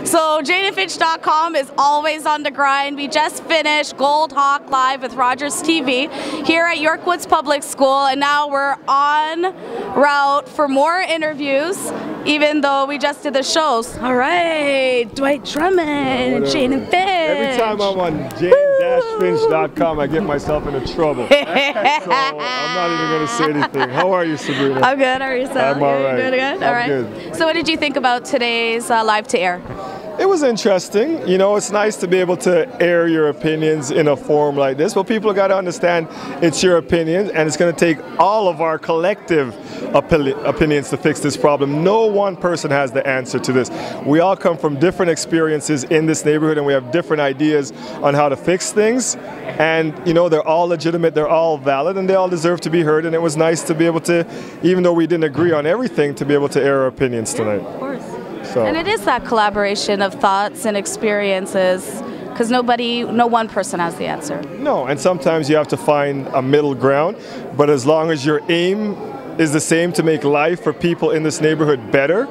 So JaneandFinch.com is always on the grind. We just finished Goldhawk live with Rogers TV here at Yorkwoods Public School, and now we're on route for more interviews, even though we just did the shows. All right, Dwight, Drummond, and Jane and Finch. Every time I'm on Jane-Finch.com, I get myself into trouble. So I'm not even going to say anything. How are you, Sabrina? I'm good. How are you, yourself? I'm all right. Good? All right. Good. So what did you think about today's live to air? It was interesting. You know, it's nice to be able to air your opinions in a forum like this, but people got to understand it's your opinion, and it's going to take all of our collective opinions to fix this problem. No one person has the answer to this. We all come from different experiences in this neighborhood, and we have different ideas on how to fix things. And, you know, they're all legitimate, they're all valid, and they all deserve to be heard. And it was nice to be able to, even though we didn't agree on everything, to be able to air our opinions tonight. Of course. So. And it is that collaboration of thoughts and experiences, because no one person has the answer. No, and sometimes you have to find a middle ground, but as long as your aim is the same, to make life for people in this neighborhood better,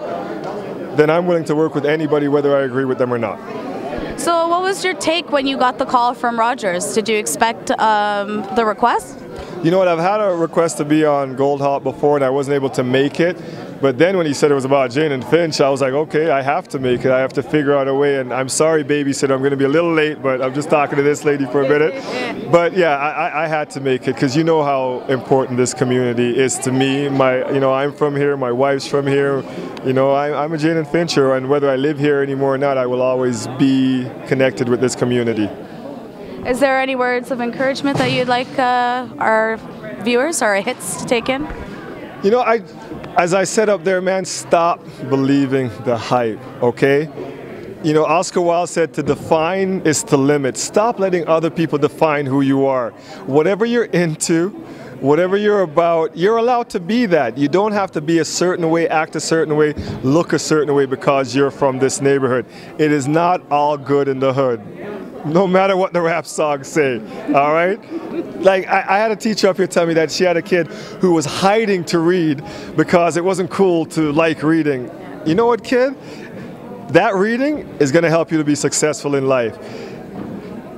then I'm willing to work with anybody, whether I agree with them or not. So what was your take when you got the call from Rogers? Did you expect the request? You know what, I've had a request to be on Goldhawk before, and I wasn't able to make it. But then when he said it was about Jane and Finch, I was like, okay, I have to make it. I have to figure out a way. And I'm sorry, babysitter, I'm going to be a little late, but I'm just talking to this lady for a minute. But yeah, I had to make it, because you know how important this community is to me. I'm from here, my wife's from here. You know, I'm a Jane and Fincher, and whether I live here anymore or not, I will always be connected with this community. Is there any words of encouragement that you'd like our viewers or hits to take in? You know, as I said up there, man, stop believing the hype, okay? You know, Oscar Wilde said to define is to limit. Stop letting other people define who you are. Whatever you're into, whatever you're about, you're allowed to be that. You don't have to be a certain way, act a certain way, look a certain way because you're from this neighborhood. It is not all good in the hood, no matter what the rap songs say, all right? Like, I had a teacher up here tell me that she had a kid who was hiding to read because it wasn't cool to like reading. You know what, kid? That reading is going to help you to be successful in life.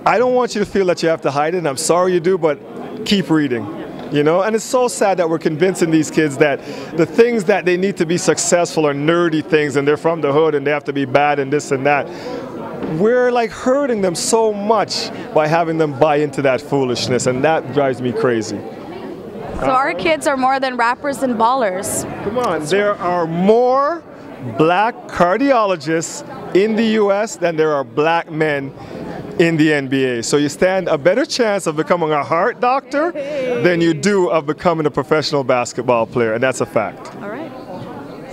I don't want you to feel that you have to hide it, and I'm sorry you do, but keep reading. You know, and it's so sad that we're convincing these kids that the things that they need to be successful are nerdy things, and they're from the hood and they have to be bad and this and that. We're like hurting them so much by having them buy into that foolishness, and that drives me crazy. So our kids are more than rappers and ballers. Come on, there are more black cardiologists in the US than there are black men in the NBA. So you stand a better chance of becoming a heart doctor than you do of becoming a professional basketball player, and that's a fact. All right.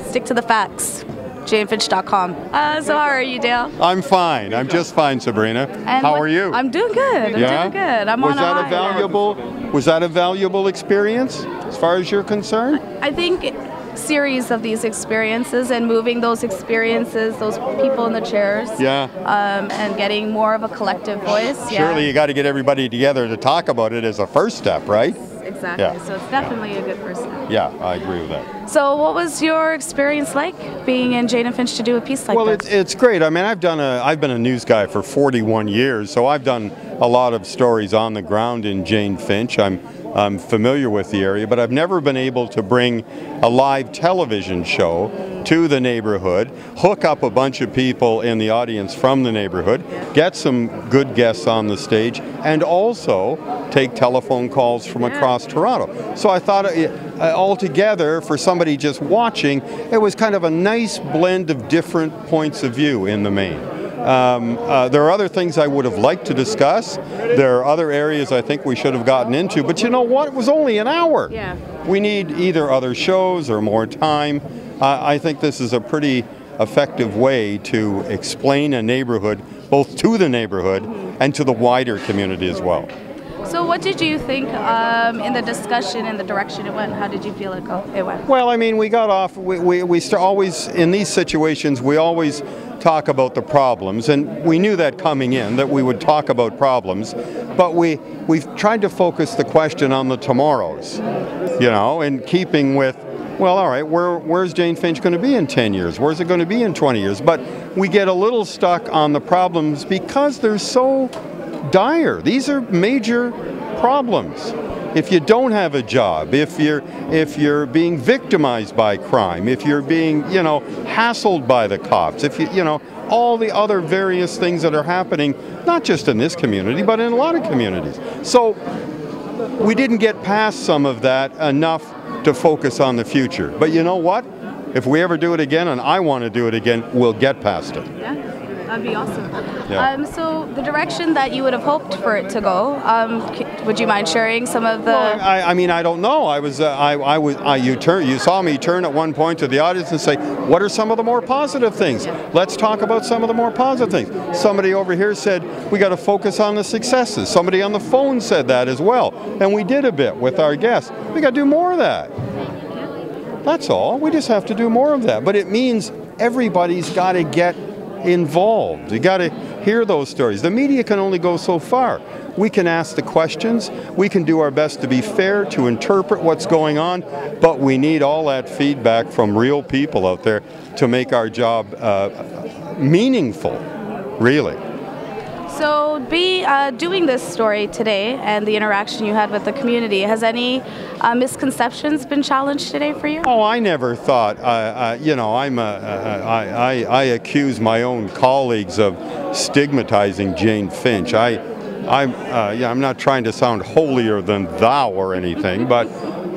Stick to the facts. JaneFinch.com. So how are you, Dale? I'm fine. I'm just fine, Sabrina. And how are you? I'm doing good. I'm doing good. I'm was on that a high. Was that a valuable experience as far as you're concerned? I think series of these experiences and moving those experiences, those people in the chairs, and getting more of a collective voice. Surely you got to get everybody together to talk about it as a first step, right? Exactly. Yeah. So it's definitely a good first step. Yeah, I agree with that. So what was your experience like being in Jane and Finch to do a piece like this? Well, it's great. I mean, I've been a news guy for 41 years, so I've done a lot of stories on the ground in Jane Finch. I'm familiar with the area, but I've never been able to bring a live television show to the neighborhood, hook up a bunch of people in the audience from the neighborhood, get some good guests on the stage, and also take telephone calls from across Toronto. So I thought altogether, for somebody just watching, it was kind of a nice blend of different points of view in the main. There are other things I would have liked to discuss. There are other areas I think we should have gotten into, but you know what? It was only an hour. Yeah. We need either other shows or more time. I think this is a pretty effective way to explain a neighborhood, both to the neighborhood and to the wider community as well. So what did you think in the discussion and the direction it went? How did you feel it went? Well, I mean, we got off, we always, in these situations, we always talk about the problems, and we knew that coming in, that we would talk about problems, but we've tried to focus the question on the tomorrows, you know, in keeping with well, all right, where's Jane Finch going to be in 10 years? Where's it going to be in 20 years? But we get a little stuck on the problems because they're so dire. These are major problems. If you don't have a job, if you're being victimized by crime, if you're being, hassled by the cops, if all the other various things that are happening, not just in this community, but in a lot of communities. So we didn't get past some of that enough to focus on the future. But you know what? If we ever do it again, and I want to do it again, we'll get past it. Yeah, that'd be awesome. Yeah. So the direction that you would have hoped for it to go, would you mind sharing some of the? Well, I mean, I don't know. You saw me turn at one point to the audience and say, "What are some of the more positive things? Let's talk about some of the more positive things." Somebody over here said, "We got to focus on the successes." Somebody on the phone said that as well, and we did a bit with our guests. We got to do more of that. That's all. We just have to do more of that. But it means everybody's got to get involved. You got to hear those stories. The media can only go so far. We can ask the questions. We can do our best to be fair, to interpret what's going on, but we need all that feedback from real people out there to make our job meaningful, really. So doing this story today and the interaction you had with the community, has any misconceptions been challenged today for you? Oh, I never thought, I accuse my own colleagues of stigmatizing Jane Finch. I'm not trying to sound holier than thou or anything, but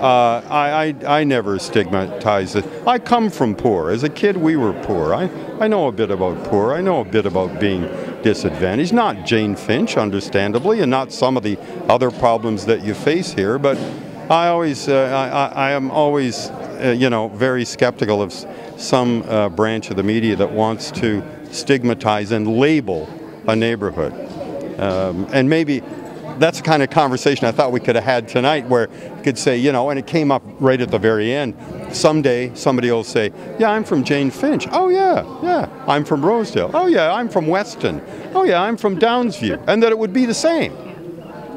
I never stigmatized it. I come from poor. As a kid, we were poor. I know a bit about poor. I know a bit about being disadvantaged. Not Jane Finch, understandably, and not some of the other problems that you face here, but I am always, very skeptical of some branch of the media that wants to stigmatize and label a neighborhood. And maybe that's the kind of conversation I thought we could have had tonight, where you could say, and it came up right at the very end, someday somebody will say, "Yeah, I'm from Jane Finch." "Oh yeah, I'm from Rosedale." "Oh yeah, I'm from Weston." "Oh yeah, I'm from Downsview." And that it would be the same,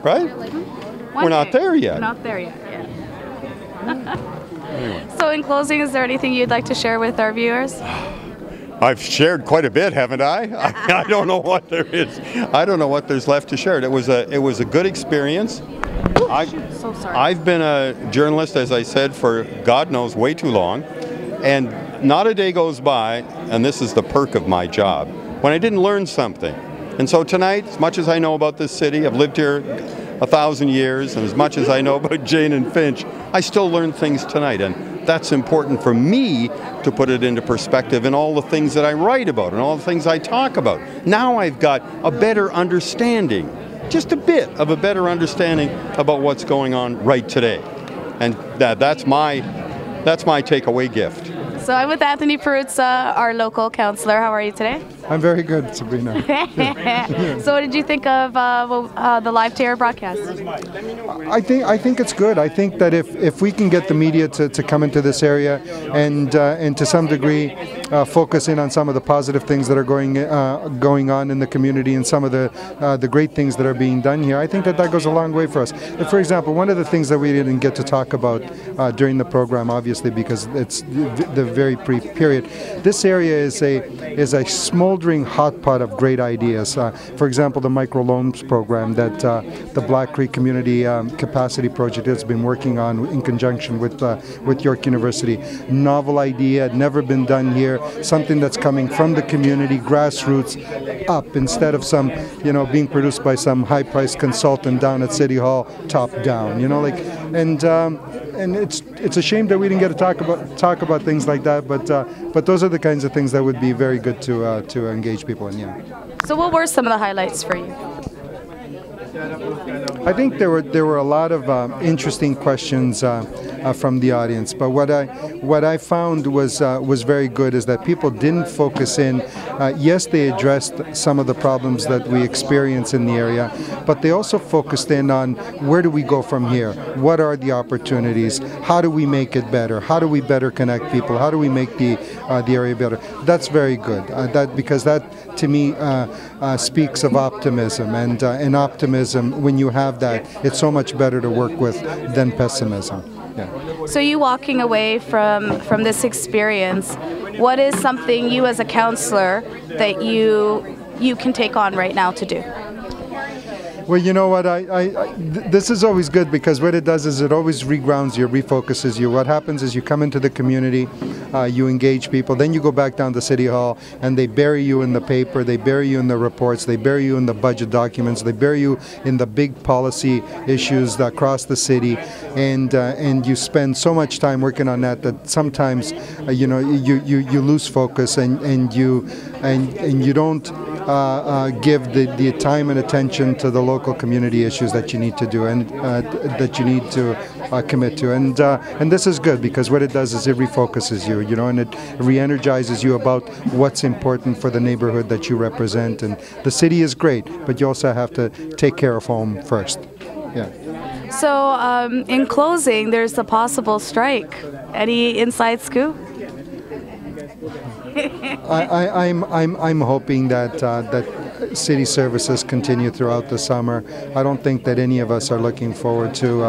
right? We're not there yet. We're not there yet, So in closing, is there anything you'd like to share with our viewers? I've shared quite a bit, haven't I? I don't know what there is. I don't know what there's left to share. It was a good experience. So sorry. I've been a journalist, as I said, for God knows way too long, and not a day goes by, and this is the perk of my job, when I didn't learn something. And so tonight, as much as I know about this city, I've lived here 1,000 years, and as much as I know about Jane and Finch, I still learn things tonight, and that's important for me to put it into perspective in all the things that I write about and all the things I talk about. Now I've got a better understanding, just a bit of a better understanding about what's going on right today, and that's my takeaway gift. So I'm with Anthony Perruzza, our local councillor. How are you today? I'm very good, Sabrina. So what did you think of the live TR broadcast? I think it's good. I think that if we can get the media to come into this area and to some degree focus in on some of the positive things that are going on in the community and some of the great things that are being done here, I think that goes a long way for us. For example, one of the things that we didn't get to talk about during the program, obviously because it's the very brief period, this area is a smoldering hot pot of great ideas. For example, the microloans program that the Black Creek Community Capacity Project has been working on in conjunction with York University. Novel idea, never been done here, something that's coming from the community, grassroots, up, instead of some, being produced by some high-priced consultant down at City Hall, top down, and it's a shame that we didn't get to talk about things like that, but those are the kinds of things that would be very good to engage people in. Yeah. So what were some of the highlights for you? I think there were a lot of interesting questions from the audience, but what I found was very good is that people didn't focus in. Yes, they addressed some of the problems that we experience in the area, but they also focused in on where do we go from here? What are the opportunities? How do we make it better? How do we better connect people? How do we make the area better? That's very good. Because that to me speaks of optimism, and optimism, when you have that, it's so much better to work with than pessimism. Yeah. So you walking away from this experience, what is something you as a councillor that you can take on right now to do? Well, you know what, this is always good because what it does is it always regrounds you, refocuses you. What happens is you come into the community, you engage people, then you go back down to City Hall and they bury you in the paper, they bury you in the reports, they bury you in the budget documents, they bury you in the big policy issues across the city, and you spend so much time working on that sometimes you know, you lose focus and you don't give the time and attention to the local community issues that you need to do and that you need to commit to, and this is good because what it does is it refocuses you, you know, and it re-energizes you about what's important for the neighborhood that you represent. And the city is great, but you also have to take care of home first. Yeah. So in closing, there's the possible strike. Any inside scoop? I'm hoping that city services continue throughout the summer. I don't think that any of us are looking forward to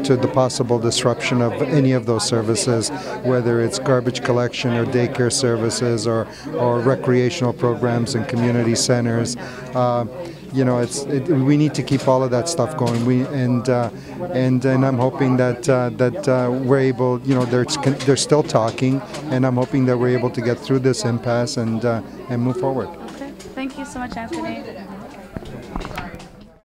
to the possible disruption of any of those services, whether it's garbage collection or daycare services or recreational programs and community centers. You know, we need to keep all of that stuff going. And I'm hoping that we're able. You know, they're still talking, and I'm hoping that we're able to get through this impasse and move forward. Okay. Thank you so much, Anthony.